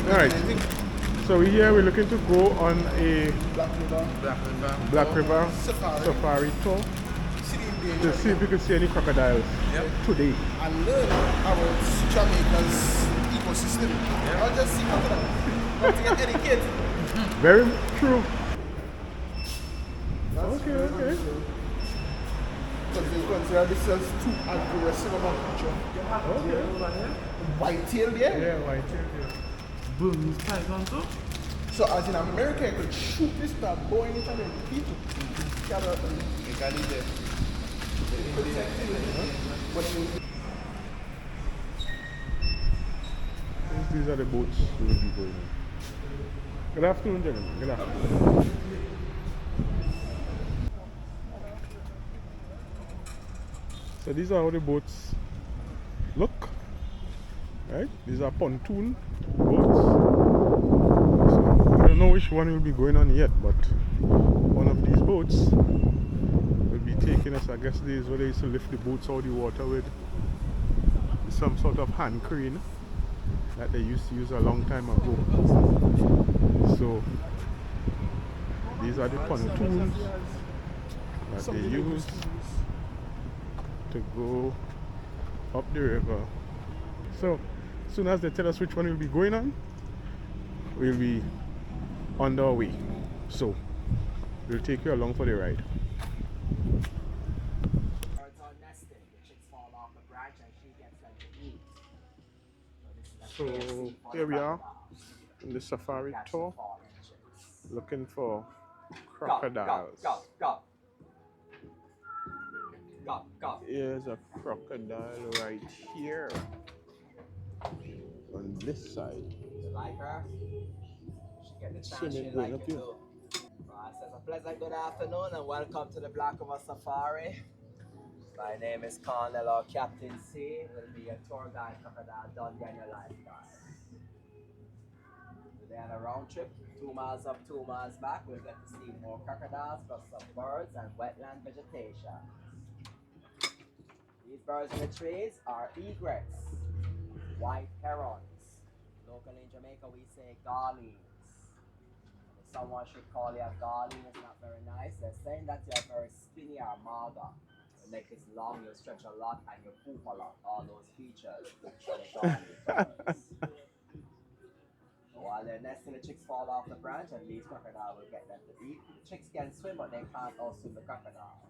Alright, so we're looking to go on a Black River safari tour to see if we can see any crocodiles today. And learn about Jamaica's ecosystem. Not just see crocodiles, not to get educated. Very true. Okay. Because they consider this as too aggressive of a creature. White-tailed there? Yeah, white-tailed, yeah. Burmese python too? So as in America, you could shoot this by blowing it and then people. These are the boats we will be going on. Good afternoon, gentlemen. Good afternoon. So these are how the boats look. Right? These are pontoon boats. So I don't know which one will be going on yet, but one of these boats will be taking us. I guess these where they used to lift the boats out of the water with some sort of hand crane that they used to use a long time ago. So these are the pontoons that they use to go up the river. So as soon as they tell us which one we'll be going on, we'll be on our way. So we'll take you along for the ride. So here we are in the safari tour looking for crocodiles. Here's a crocodile right here on this side. Swimming going up here. It's a pleasant good afternoon and welcome to the Black River Safari. My name is Colonel or Captain C. Will be your tour guide crocodile Dundee and your lifeguard. Today on a round trip, 2 miles up, 2 miles back, we'll get to see more crocodiles plus some birds and wetland vegetation. These birds in the trees are egrets, white herons. Locally in Jamaica we say garleans. Someone should call you a garland, it's not very nice. They're saying that you're very skinny or mager. Your neck is long, you stretch a lot, and you poop a lot. All those features. While they're nesting, the chicks fall off the branch and these crocodiles will get them to eat. The chicks can swim, but they can't outswim the crocodiles.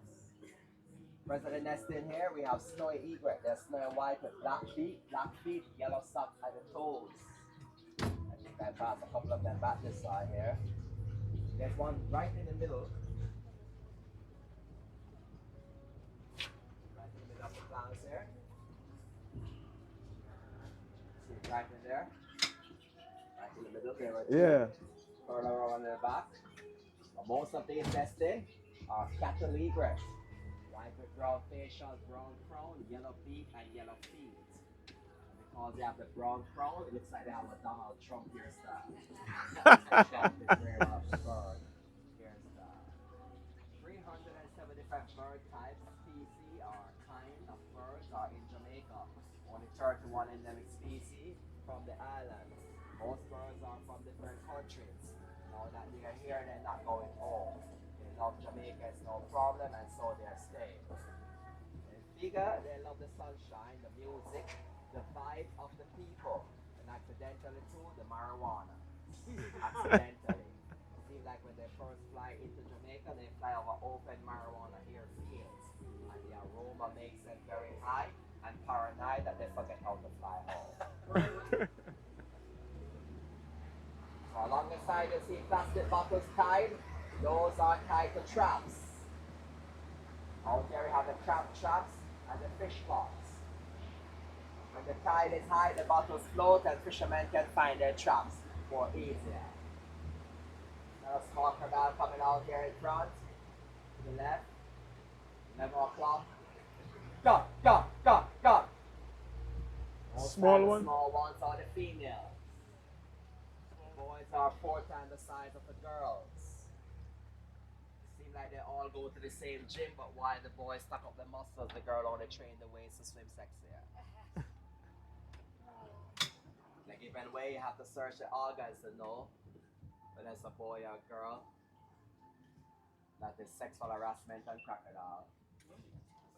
Present nesting here, we have snowy egret. They're snowy white with black feet, yellow socks at the toes. I think I passed a couple of them back this side here. There's one right in the middle. Right in the middle of the plants here. See it right in there. Right in the middle there. Right Yeah. Curl around their back. But most of these nesting are cattle egrets. White with brown facials, brown crown, yellow beak, and yellow feet. And because they have the brown crown, it looks like they have a Donald Trump hairstyle. Trump is wearing off the bird. 375 bird types, species, or kind of birds are in Jamaica. Only 31 endemic species from the islands. Most birds are from different countries. Now that they are here, they're not going home. They love Jamaica, it's no problem, and so they're staying. In figure, they love the sunshine, the music, the vibe of the people, and accidentally too, the marijuana. Accidentally. Seems like when they first fly into Jamaica, they fly over open marijuana airfields, and the aroma makes them very high and paranoid that they forget how to fly home. So along the side you see plastic bottles tied. Those are tied to traps. Out there we have the crab traps and the fish pots. When the tide is high, the bottles float and fishermen can find their traps more easier. A small crocodile coming out here in front, to the left, 11 o'clock. Go! Small one? The small ones are the females. The boys are 4 times the size of the girls. It seems like they all go to the same gym, but while the boys stock up the muscles, the girl only train the waist to swim sexier. The given way, you have to search the organs to know whether it's a boy or a girl. That is sexual harassment and crocodile.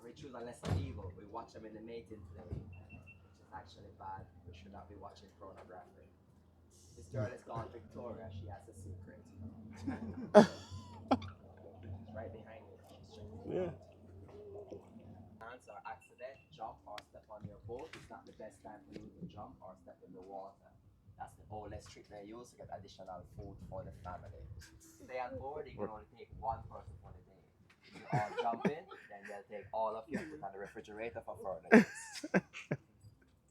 We choose a lesser evil. We watch them in the mating play, which is actually bad. We should not be watching pornography. This girl is called Victoria. She has a secret. Right behind you. Yeah. Chance or accident, jump or step on your boat. It's not the best time for you to jump or step in the water. That's the oldest trick they use to get additional food for the family. Stay on board, you can only take one person for the day. If you all jump in, then they'll take all of you and put on the refrigerator for further use.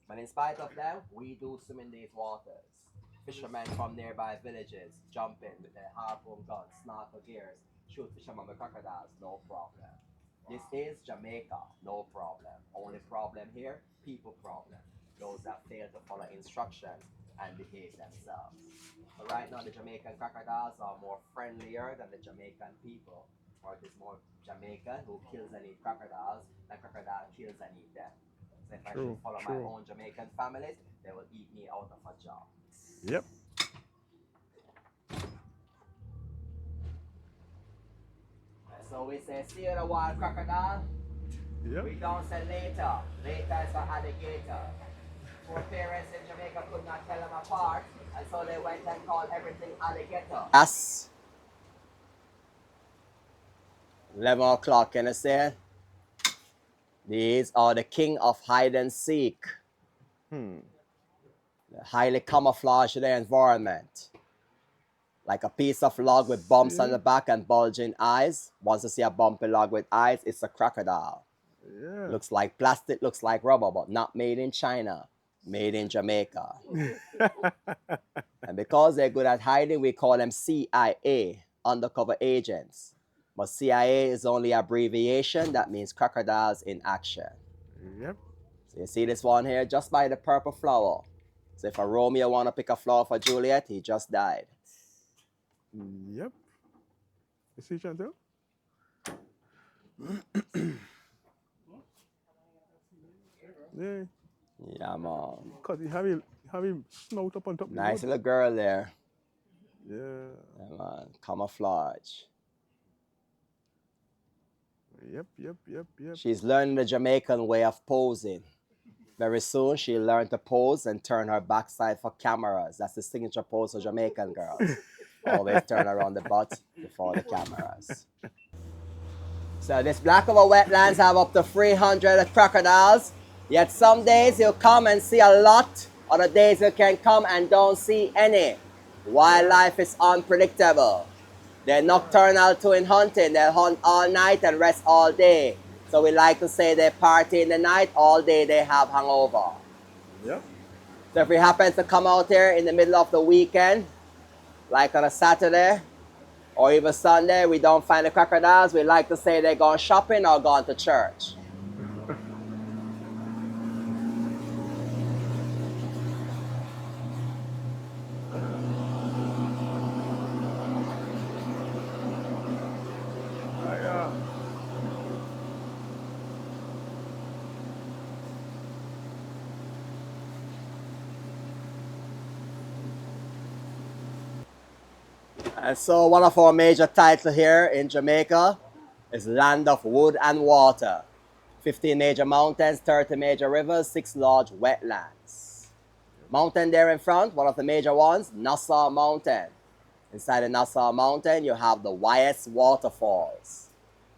But in spite of them, we do swim in these waters. Fishermen from nearby villages jump in with their harpoon guns, snorkel gears, shoot fishermen with crocodiles, no problem. This is Jamaica, no problem. Only problem here, people problem. Those that fail to follow instructions and behave themselves. So right now the Jamaican crocodiles are more friendlier than the Jamaican people. Or it is more Jamaican who kills and eat crocodiles than crocodile kills and eat them. So if I should follow my own Jamaican families, they will eat me out of a job. Yep. So we say, see you in a wild crocodile. Yep. We don't say later. Later is for alligator. Poor parents in Jamaica could not tell them apart, and so they went and called everything alligator. Yes. 11 o'clock, can I say? These are the king of hide and seek. Highly camouflage their environment. Like a piece of log with bumps on the back and bulging eyes. Once you see a bumpy log with eyes, it's a crocodile. Yeah. Looks like plastic, looks like rubber, but not made in China. Made in Jamaica. And because they're good at hiding, we call them CIA, undercover agents. But CIA is only abbreviation. That means crocodiles in action. Yep. So you see this one here, just by the purple flower. So if a Romeo want to pick a flower for Juliet, he just died. Yep. You see, Chantel? Yeah. Yeah, man. Because he have him snout up on top. Nice little girl there. Yeah. Yeah, man. Camouflage. Yep. She's learning the Jamaican way of posing. Very soon, she'll learn to pose and turn her backside for cameras. That's the signature pose for Jamaican girls. Always turn around the butt before the cameras. So this Black River wetlands have up to 300 crocodiles. Yet some days you'll come and see a lot. Other days you can come and don't see any. Wildlife is unpredictable. They're nocturnal too in hunting. They'll hunt all night and rest all day. So we like to say they party in the night, all day they have hangover. Yep. So if we happen to come out here in the middle of the weekend, like on a Saturday or even Sunday, we don't find the crocodiles, we like to say they're gone shopping or gone to church. And so one of our major titles here in Jamaica is Land of Wood and Water. 15 major mountains, 30 major rivers, 6 large wetlands. Mountain there in front, one of the major ones, Nassau Mountain. Inside the Nassau Mountain, you have the Wyeth Waterfalls.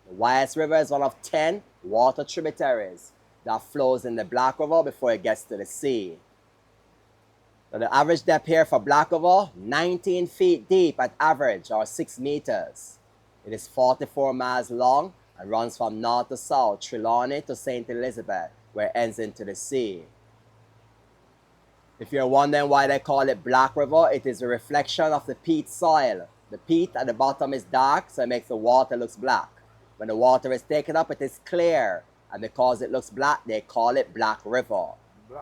The Wyeth River is one of 10 water tributaries that flows in the Black River before it gets to the sea. So the average depth here for Black River, 19 feet deep at average, or 6 meters. It is 44 miles long and runs from north to south, Trelawney to St. Elizabeth, where it ends into the sea. If you're wondering why they call it Black River, it is a reflection of the peat soil. The peat at the bottom is dark, so it makes the water look black. When the water is taken up, it is clear. And because it looks black, they call it Black River.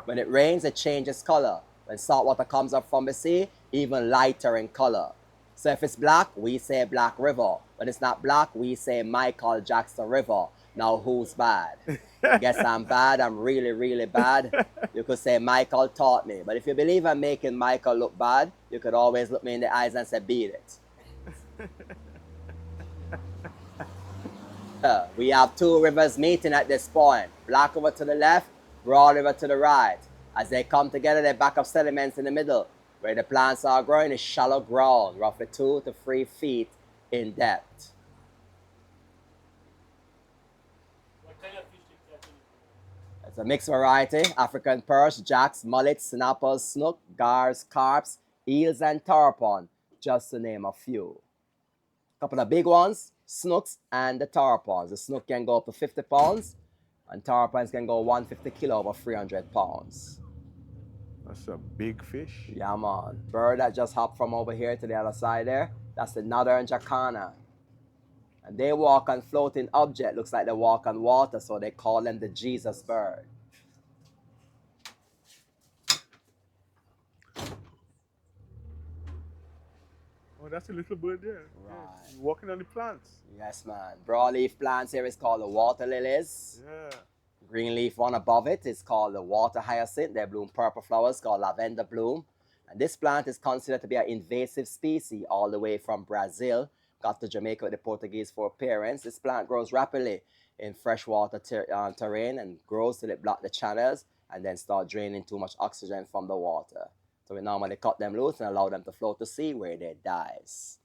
When it rains, it changes color. When salt water comes up from the sea, even lighter in color. So if it's black, we say Black River. When it's not black, we say Michael Jackson River. Now who's bad? Guess I'm bad. I'm really, really bad. You could say Michael taught me. But if you believe I'm making Michael look bad, you could always look me in the eyes and say, beat it. We have two rivers meeting at this point. Black River to the left, Broad River to the right. As they come together, they back up sediments in the middle. Where the plants are growing is shallow ground, roughly 2 to 3 feet in depth. It's a mixed variety: African perch, jacks, mullets, snappers, snook, gars, carps, eels, and tarpon, just to name a few. A couple of big ones, snooks and the tarpons. The snook can go up to 50 pounds, and tarpons can go 150 kilo over 300 pounds. That's a big fish. Yeah, man. Bird that just hopped from over here to the other side there, that's the northern jacana. And they walk on floating object, looks like they walk on water, so they call them the Jesus bird. Oh, that's a little bird there. Right. Yeah, walking on the plants. Yes, man. Broadleaf plants here is called the water lilies. Yeah. Green leaf one above it is called the water hyacinth. They bloom purple flowers called lavender bloom. And this plant is considered to be an invasive species all the way from Brazil. Got to Jamaica with the Portuguese foreparents. This plant grows rapidly in freshwater terrain and grows till it blocks the channels and then start draining too much oxygen from the water. So we normally cut them loose and allow them to float to sea where they dies.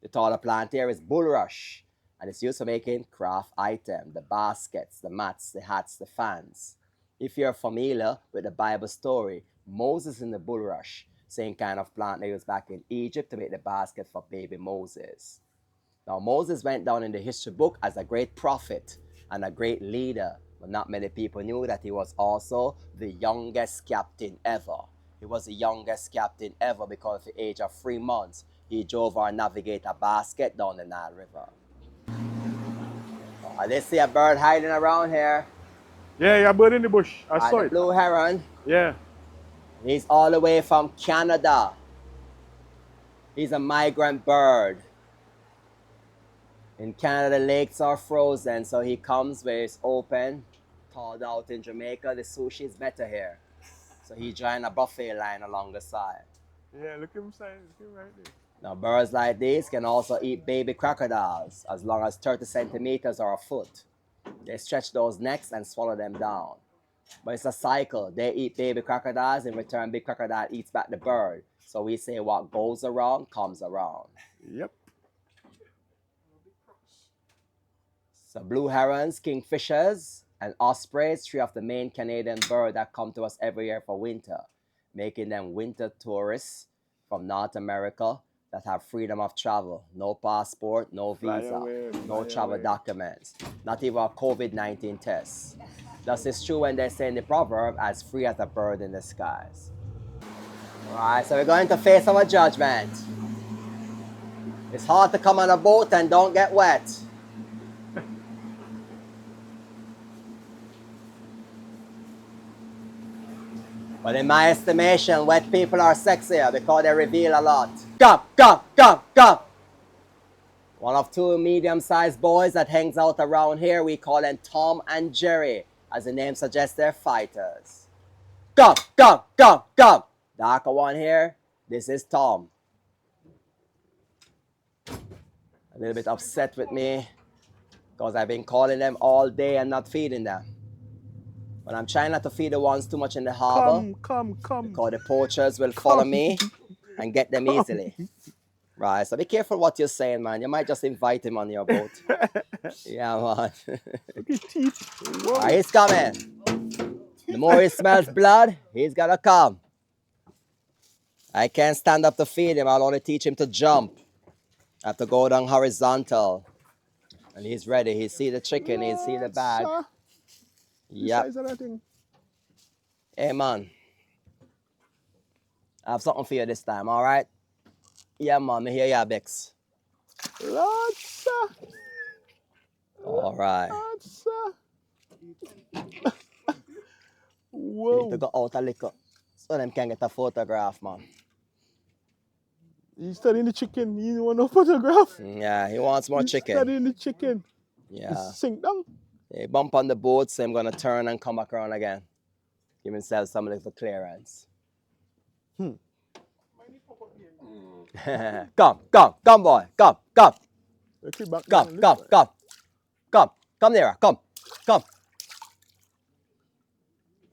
The taller plant here is bulrush, and it's used for making craft items, the baskets, the mats, the hats, the fans. If you're familiar with the Bible story, Moses in the bulrush, same kind of plant they used back in Egypt to make the basket for baby Moses. Now, Moses went down in the history book as a great prophet and a great leader, but not many people knew that he was also the youngest captain ever. He was the youngest captain ever because at the age of 3 months, he drove our navigator basket down the Nile River. Oh, they see a bird hiding around here. Yeah, a bird in the bush. I saw The it. blue heron. Yeah. He's all the way from Canada. He's a migrant bird. In Canada, the lakes are frozen, so he comes where it's open. Thawed out in Jamaica, the sushi is better here. So he joined a buffet line along the side. Yeah, look at him right there. Now, birds like these can also eat baby crocodiles as long as 30 centimeters or a foot. They stretch those necks and swallow them down. But it's a cycle. They eat baby crocodiles, in return, big crocodile eats back the bird. So we say what goes around comes around. Yep. So blue herons, kingfishers, and ospreys, 3 of the main Canadian birds that come to us every year for winter, making them winter tourists from North America that have freedom of travel. No passport, no visa, no travel documents, not even a COVID-19 test. Thus it's true when they say in the proverb, as free as a bird in the skies. All right, so we're going to face our judgment. It's hard to come on a boat and don't get wet. But in my estimation, wet people are sexier because they reveal a lot. Come, come, come, come. One of 2 medium-sized boys that hangs out around here, we call them Tom and Jerry. As the name suggests, they're fighters. Come, come, come, come. Darker one here, this is Tom. A little bit upset with me because I've been calling them all day and not feeding them. But I'm trying not to feed the ones too much in the harbor. Come. Because the poachers will follow me and get them easily. Right, so be careful what you're saying, man. You might just invite him on your boat. Yeah, man. Look at teeth. Whoa. Right, he's coming. The more he smells blood, he's gonna come. I can't stand up to feed him. I'll only teach him to jump. I have to go down horizontal. And he's ready. He see the chicken. He see the bag. Yep. Hey, man. I have something for you this time, all right? Yeah, man. Me hear ya, Bex. Lots. All right. Whoa. You need to go out a little so them can get a photograph, man. He's studying the chicken. He want no photograph. Yeah, he wants more chicken. Studying the chicken. Yeah. Sink down. He bump on the boat, so I'm gonna turn and come back around again. Give himself some little clearance. Come, boy. Come. Take it back Come, down this come, way. come. Come nearer, come.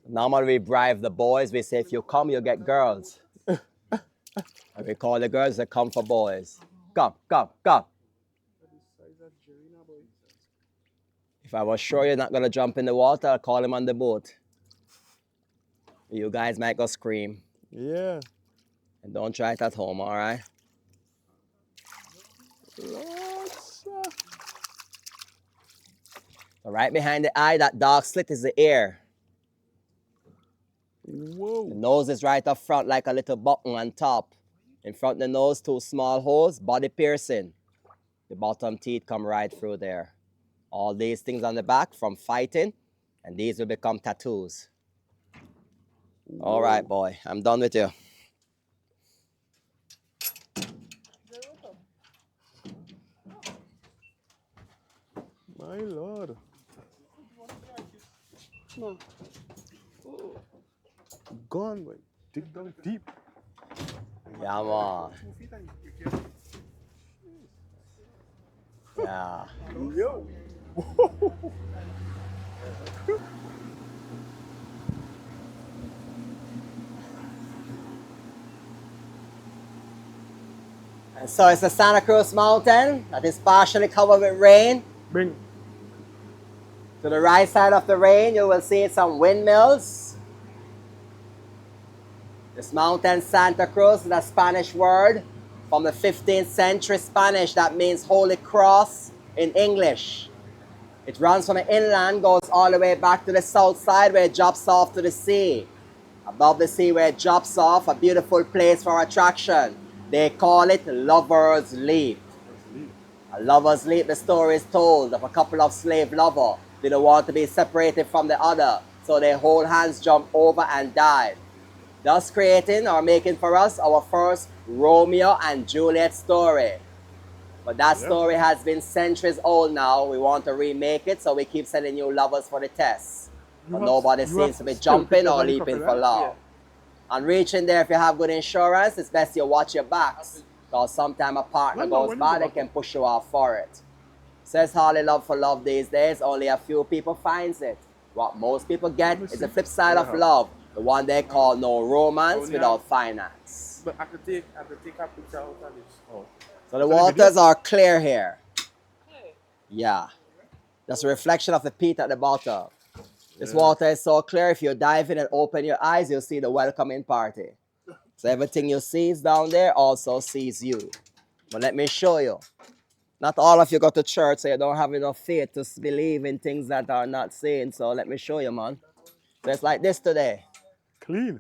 Normally we bribe the boys. We say, if you come, you'll get girls. And we call the girls that come for boys. Come. If I was sure you're not going to jump in the water, I'll call him on the boat. You guys might go scream. Yeah. And don't try it at home, all right? Lots. So right behind the eye, that dark slit is the ear. Whoa. The nose is right up front like a little button on top. In front of the nose, 2 small holes, body piercing. The bottom teeth come right through there. All these things on the back from fighting, and these will become tattoos. All right, boy, I'm done with you. My lord. No. Gone, boy. Dig down deep. Yeah, man. Yeah. Yo. And so it's the Santa Cruz Mountain that is partially covered with rain. Bring. To the right side of the rain, you will see some windmills. This mountain, Santa Cruz, is a Spanish word from the 15th century Spanish that means Holy Cross in English. It runs from the inland, goes all the way back to the south side where it drops off to the sea. Above the sea where it drops off, a beautiful place for attraction. They call it Lover's Leap. A lover's leap, the story is told of a couple of slave lovers. They don't want to be separated from the other, so they hold hands, jump over and dive. Thus creating or making for us our first Romeo and Juliet story. But that story has been centuries old now. We want to remake it, so we keep sending you lovers for the test. But nobody seems to be jumping or leaping for love. And reaching there, if you have good insurance, it's best you watch your backs. Because sometimes a partner goes bad, they can push you off for it. Says Harley Love for Love these days, only a few people finds it. What most people get is the flip side of love, the one they call no romance without finance. But I could take a picture out of this. Oh. So the waters are clear here. Yeah. That's a reflection of the peat at the bottom. This water is so clear, if you dive in and open your eyes, you'll see the welcoming party. So everything you see is down there also sees you. But let me show you. Not all of you go to church, so you don't have enough faith to believe in things that are not seen. So let me show you, man. So it's like this today. Clean.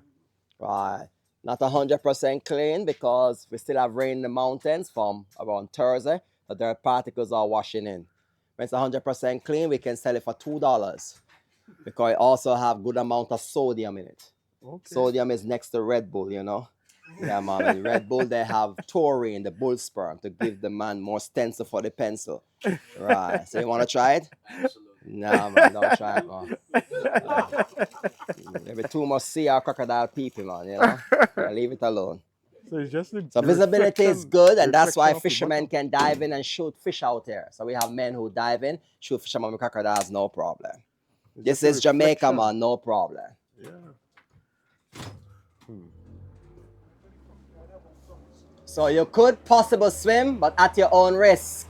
Right. Not 100% clean because we still have rain in the mountains from around Thursday. The dirt particles are washing in. When it's 100% clean, we can sell it for $2 because it also have good amount of sodium in it. Okay. Sodium is next to Red Bull, you know. Yeah, man. In Red Bull, they have taurine, the bull sperm, to give the man more stencil for the pencil. Right. So you want to try it? Nah, man, don't try it, man. There be too much sea or crocodile people, man, you know. Yeah, leave it alone. So it's just the So visibility is good, and that's why reflection of the fishermen bottom. can dive in and shoot fish out here. So we have men who dive in, shoot fishermen with crocodiles, no problem. It's This just is the Jamaica, reflection. man, no problem. Yeah. So you could possibly swim, but at your own risk.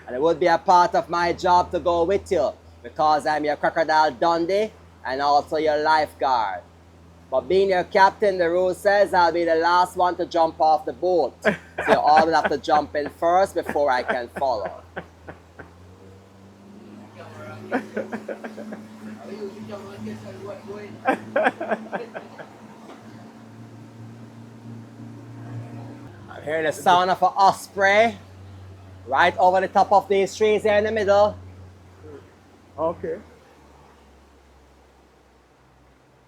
And it would be a part of my job to go with you because I'm your crocodile Dundee and also your lifeguard. But being your captain, the rule says I'll be the last one to jump off the boat. So you all will have to jump in first before I can follow. I'm hearing the sound of an osprey right over the top of these trees here in the middle. Okay.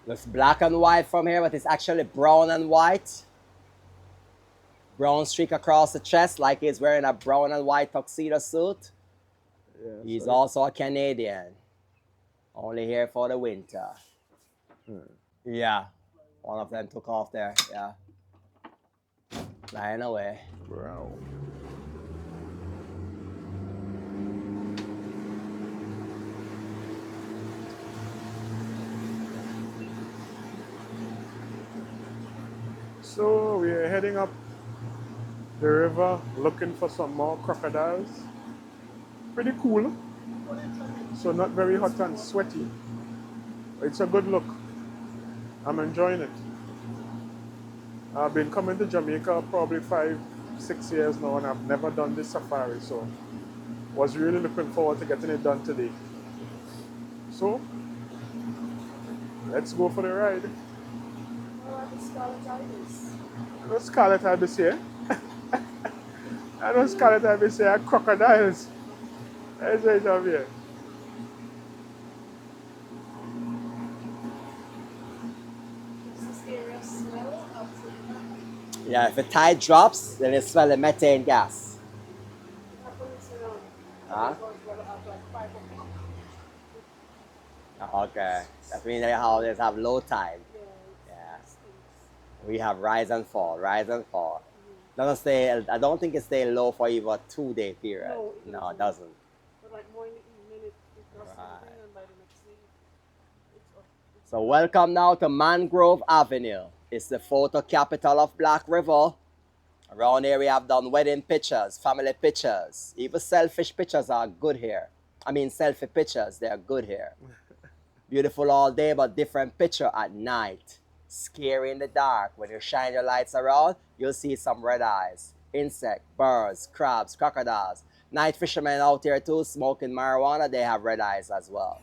Looks black and white from here, but it's actually brown and white. Brown streak across the chest like he's wearing a brown and white tuxedo suit. Yeah, He's so also a Canadian. Only here for the winter. Yeah. One of them took off there. Yeah. Flying away. Wow. So we're heading up the river looking for some more crocodiles. Pretty cool. So not very hot and sweaty. It's a good look. I'm enjoying it. I've been coming to Jamaica probably 5-6 years now, and I've never done this safari, so was really looking forward to getting it done today. So let's go for the ride. I know scarlet ibis here. I know scarlet ibis here are crocodiles. Let's right over here. Yeah, if the tide drops, then you smell the methane gas. Huh? Okay. That means they always have low tide. Yeah. We have rise and fall, rise and fall. Doesn't stay, I don't think it stays low for even a 2-day period. No, it doesn't. But like more in the evening, it does something, Right. and by the next day, it's up. So welcome now to Mangrove Avenue. It's the photo capital of Black River. Around here we have done wedding pictures, family pictures. Even selfish pictures are good here. I mean selfie pictures, they are good here. Beautiful all day, but different picture at night. Scary in the dark. When you shine your lights around, you'll see some red eyes. Insect, birds, crabs, crocodiles. Night fishermen out here too, smoking marijuana, they have red eyes as well.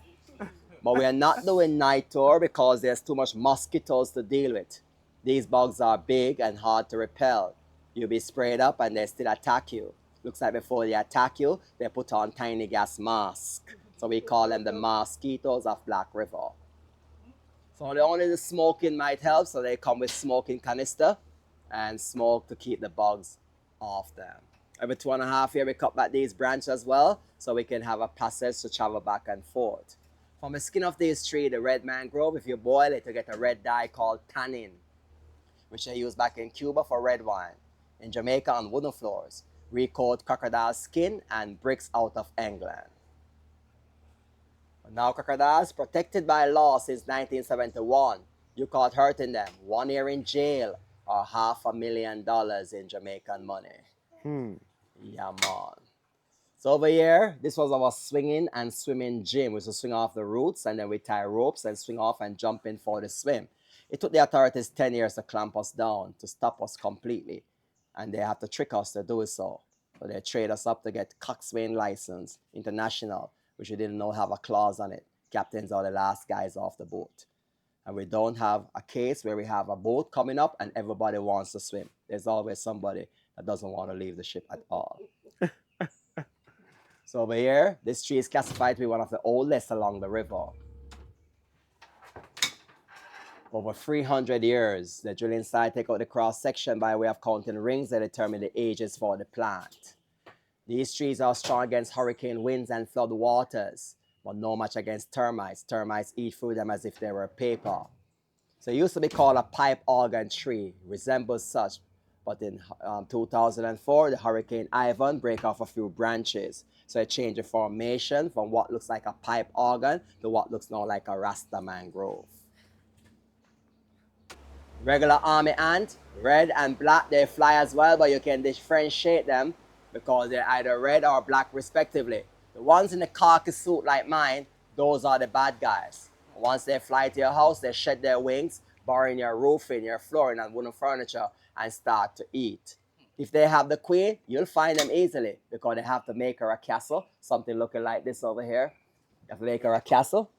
But we are not doing night tour because there's too much mosquitoes to deal with. These bugs are big and hard to repel. You'll be sprayed up and they still attack you. Looks like before they attack you, they put on tiny gas masks. So we call them the mosquitoes of Black River. So only the smoking might help, so they come with smoking canister and smoke to keep the bugs off them. Every 2.5 years we cut back these branches as well, so we can have a passage to travel back and forth. From the skin of these trees, the red mangrove, if you boil it, you get a red dye called tannin, which they use back in Cuba for red wine. In Jamaica on wooden floors, we coat crocodile skin and bricks out of England. But now crocodiles protected by law since 1971. You caught hurting them, 1 year in jail or $500,000 in Jamaican money. Yeah, man. So over here, this was our swinging and swimming gym. We used to swing off the roots and then we tie ropes and swing off and jump in for the swim. It took the authorities 10 years to clamp us down, to stop us completely. And they have to trick us to do it so. So they trade us up to get coxswain license, international, which we didn't know have a clause on it. Captains are the last guys off the boat. And we don't have a case where we have a boat coming up and everybody wants to swim. There's always somebody that doesn't want to leave the ship at all. So over here, this tree is classified to be one of the oldest along the river. Over 300 years, the drilling site take out the cross section by way of counting rings that determine the ages for the plant. These trees are strong against hurricane winds and flood waters, but no match against termites. Termites eat through them as if they were paper. So it used to be called a pipe organ tree, resembles such, but in 2004, the Hurricane Ivan break off a few branches. So it changed the formation from what looks like a pipe organ to what looks now like a Rasta mangrove. Regular army ant, red and black, they fly as well, but you can differentiate them because they're either red or black respectively. The ones in the khaki suit like mine, those are the bad guys. Once they fly to your house, they shed their wings, burrow in your roofing, your flooring and wooden furniture and start to eat. If they have the queen, you'll find them easily because they have to make her a castle, something looking like this over here. You have to make her a castle,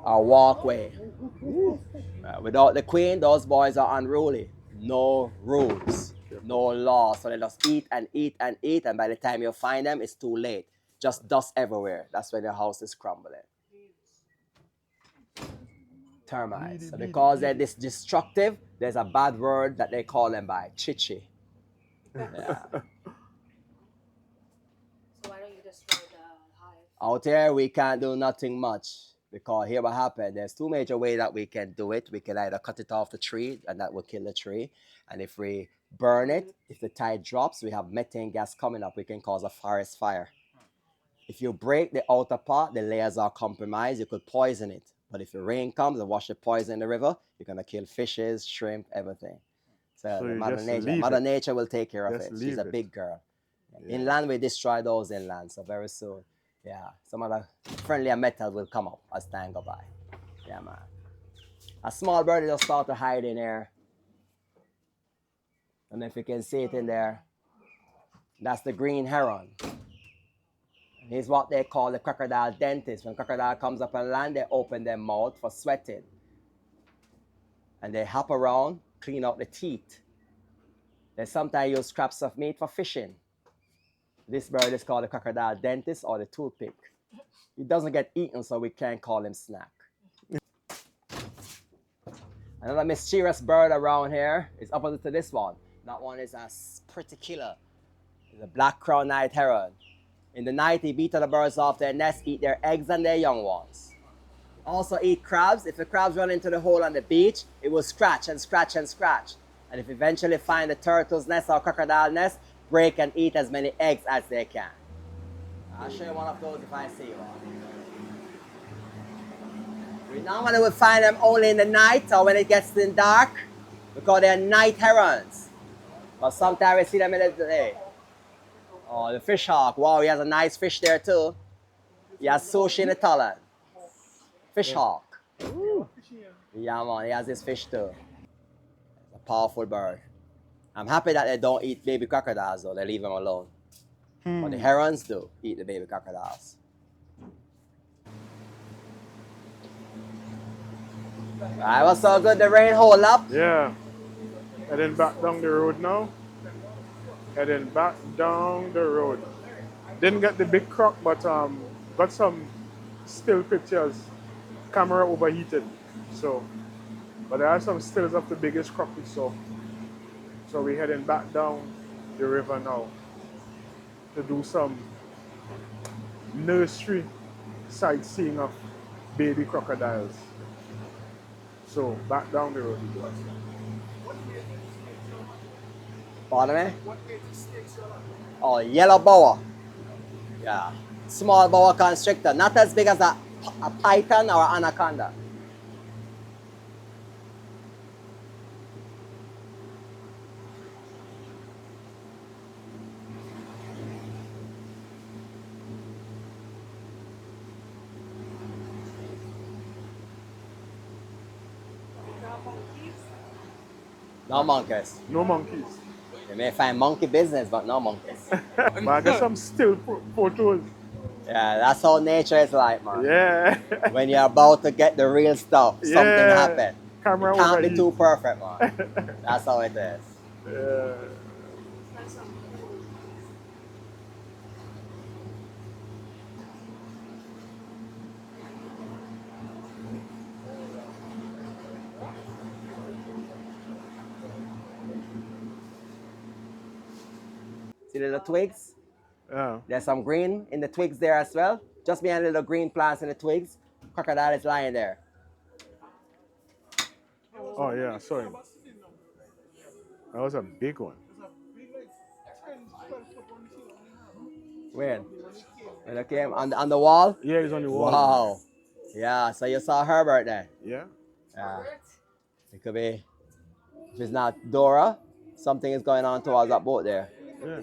a walkway. Without the queen, those boys are unruly. No rules, no law. So they just eat and eat and eat, and by the time you find them, it's too late. Just dust everywhere. That's when your house is crumbling. Termites. So because they're this destructive, there's a bad word that they call them by, chichi. Yeah. So why don't you destroy the hive? Out here, we can't do nothing much because here what happened, there's two major ways that we can do it. We can either cut it off the tree and that will kill the tree. And if we burn it, if the tide drops, we have methane gas coming up, we can cause a forest fire. If you break the outer part, the layers are compromised, you could poison it. But if the rain comes and wash the poison in the river, you're gonna kill fishes, shrimp, everything. So, So you Mother just Nature, leave Mother it. Nature will take care of Just it. She's leave a it. big girl. Yeah. Inland, we destroy those inland, so very soon, yeah, some other friendlier metal will come up as time go by. Yeah, man. A small bird will start to hide in there. And if you can see it in there, that's the green heron. He's what they call the crocodile dentist. When crocodile comes up on land, they open their mouth for sweating. And they hop around, clean out the teeth. They sometimes use scraps of meat for fishing. This bird is called the crocodile dentist or the toothpick. He doesn't get eaten, so we can't call him snack. Another mysterious bird around here is opposite to this one. That one is a pretty killer. It's a black crowned night heron. In the night, he beat the birds off their nest, eat their eggs and their young ones. Also eat crabs. If the crabs run into the hole on the beach, it will scratch and scratch and scratch. And if eventually find a turtle's nest or crocodile nest, break and eat as many eggs as they can. I'll show you one of those if I see one. We normally would find them only in the night or when it gets in dark because they're night herons. But sometimes we see them in the day. Oh, the fish hawk. Wow, he has a nice fish there too. He has sushi in the talent. Fish hawk. Yeah, man, he has this fish too. It's a powerful bird. I'm happy that they don't eat baby crocodiles though. They leave them alone. But the herons do eat the baby crocodiles. Alright, what's so good? The rain hold up? Yeah. Heading back down the road now. Heading back down the road. Didn't get the big croc, but got some still pictures. Camera overheated. So, but there are some stills of the biggest croc we saw. So we're heading back down the river now to do some nursery sightseeing of baby crocodiles. So back down the road. Pardon me? Oh, yellow boa. Yeah. Small boa constrictor. Not as big as a python or anaconda. No monkeys. No monkeys. You may find monkey business, but no monkeys. But I got some still photos. Yeah, that's how nature is like, man. Yeah. When you're about to get the real stuff, something Yeah. happens. Camera It can't overheat. be too perfect, man. That's how it is. Yeah. See the little twigs? Yeah. There's some green in the twigs there as well. Just behind the little green plants in the twigs, crocodile is lying there. Oh yeah, sorry. That was a big one. Where? When it came on the wall? Yeah, he's on the wall. Wow. Yeah, so you saw Herbert there. Yeah. Yeah. It could be, if it's not Dora, something is going on towards that boat there. Yeah.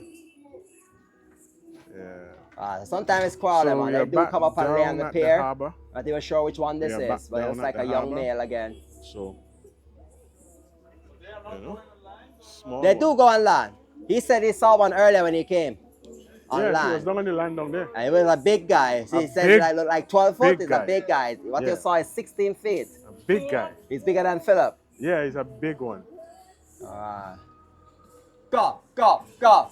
Yeah. Sometimes it's quarrel, man. we They are do back come up and lay on the down at pier. harbour. Not even sure which one this We are back is, but it looks down like at a the young harbour. male again. So, you know, small. They one. do go on land. He said he saw one earlier when he came on Yeah, she was land. down on the land down there. And it was a big guy. He said big- he looked like 12 foot. big He's guy. a big guy. What Yeah. you saw is 16 feet. A big guy. He's bigger than Philip. Yeah, he's a big one. Go, go, go.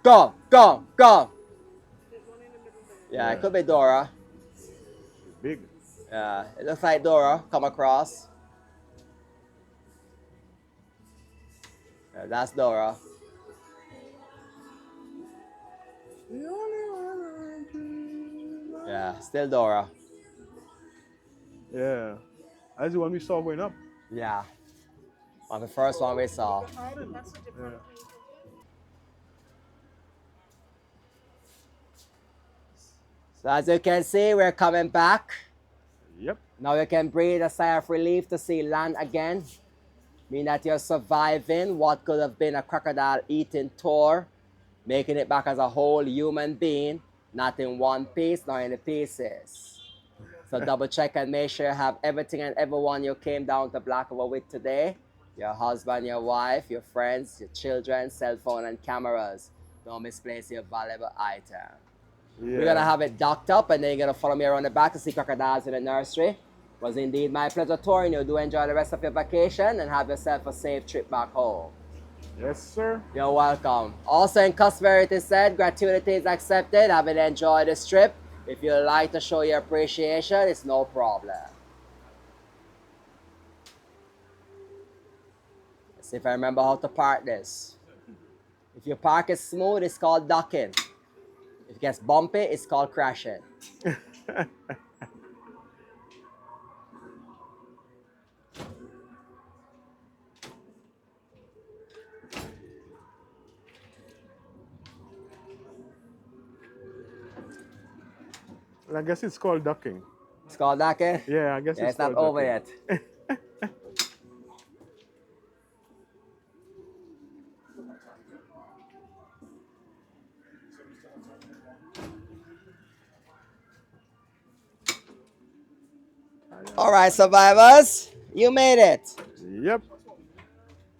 Go, go, go. Yeah, it could be Dora. Big. Yeah, it looks like Dora come across. Yeah, that's Dora. Yeah, still Dora. Yeah. That's the one we saw going up. Yeah. On the first one we saw. That's a different Yeah. place. So as you can see, we're coming back. Yep. Now you can breathe a sigh of relief to see land again. Mean that you're surviving what could have been a crocodile eating tour, making it back as a whole human being, not in one piece, nor in the pieces. So double check and make sure you have everything and everyone you came down to Black River with today. Your husband, your wife, your friends, your children, cell phone and cameras. Don't misplace your valuable item. Yeah. We're gonna have it docked up and then you're gonna follow me around the back to see crocodiles in the nursery. It was indeed my pleasure touring you. Do enjoy the rest of your vacation and have yourself a safe trip back home. Yes, sir. You're welcome. Also in customary it is said, gratuity is accepted. Having enjoyed this trip. If you like to show your appreciation, it's no problem. Let's see if I remember how to park this. If your park is smooth, it's called docking. If it gets bumpy, it's called crashing. Well, I guess it's called ducking. It's called docking? Yeah, I guess Yeah, it's not called over ducking. yet. All right, survivors, you made it. Yep.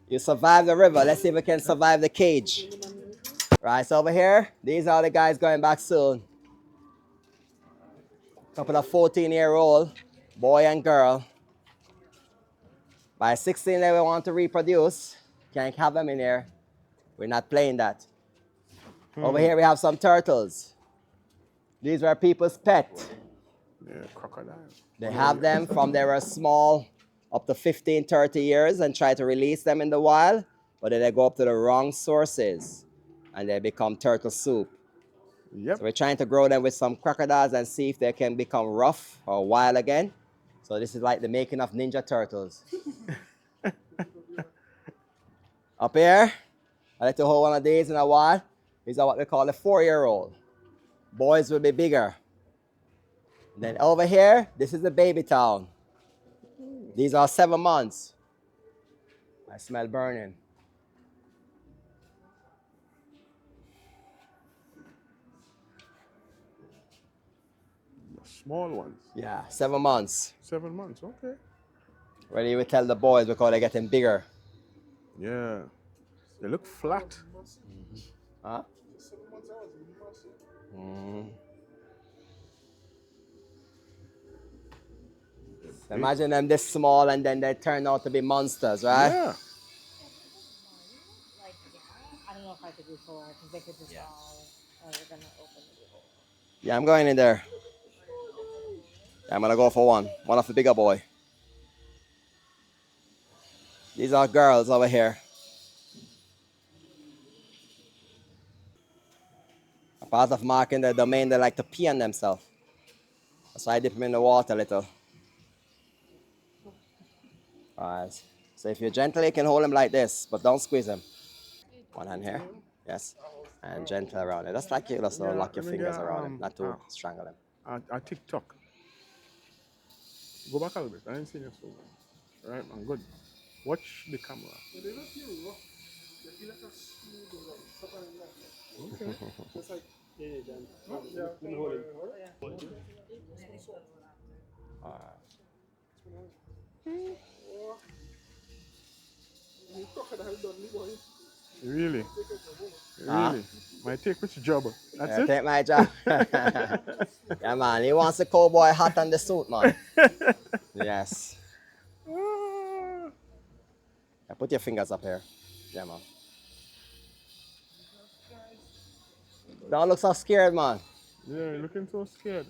You survived the river. Let's see if we can survive the cage. Right, so over here, these are the guys going back soon. Couple of 14-year-old boy and girl. By 16, they will want to reproduce. Can't have them in here. We're not playing that. Over here, we have some turtles. These were people's pet. Yeah, crocodile. They have them from they were small up to 15, 30 years and try to release them in the wild, but then they go up to the wrong sources and they become turtle soup. Yep. So we're trying to grow them with some crocodiles and see if they can become rough or wild again. So this is like the making of Ninja Turtles. Up here, I like to hold one of these in a while. These are what we call a 4-year-old. Boys will be bigger. Then over here, this is the baby town. These are 7 months. I smell burning. The small ones. Yeah, 7 months. 7 months. Okay. Ready we tell the boys because they're getting bigger. Yeah. They look flat. Huh? Mm. Imagine them this small and then they turn out to be monsters, right? Yeah. Like, I don't know if I could do 4 because they could just all. Oh, we're gonna open the hole. Yeah, I'm going in there. I'm gonna go for one. One of the bigger boy. These are girls over here. A part of marking the domain, they like to pee on themselves. That's why I dip them in the water a little. Alright. So if you're gentle, you can hold them like this, but don't squeeze them. One hand here. Yes. And gentle around it. That's like you just lock your fingers around it, not to strangle them. I TikTok. Go back a little bit. I didn't see you so well. Right, man. Good. Watch the camera. They don't feel rough. They feel like a smooth rough. Something like that. Okay. Just like, no, yeah. Alright. You crocodile done me, boy. Really? Ah. Really? Might take which job? That's Yeah, it? take my job. Yeah, man. He wants the cowboy hat and the suit, man. Yes. Ah. Yeah, put your fingers up here. Yeah, man. Don't look so scared, man. Yeah, you're looking so scared.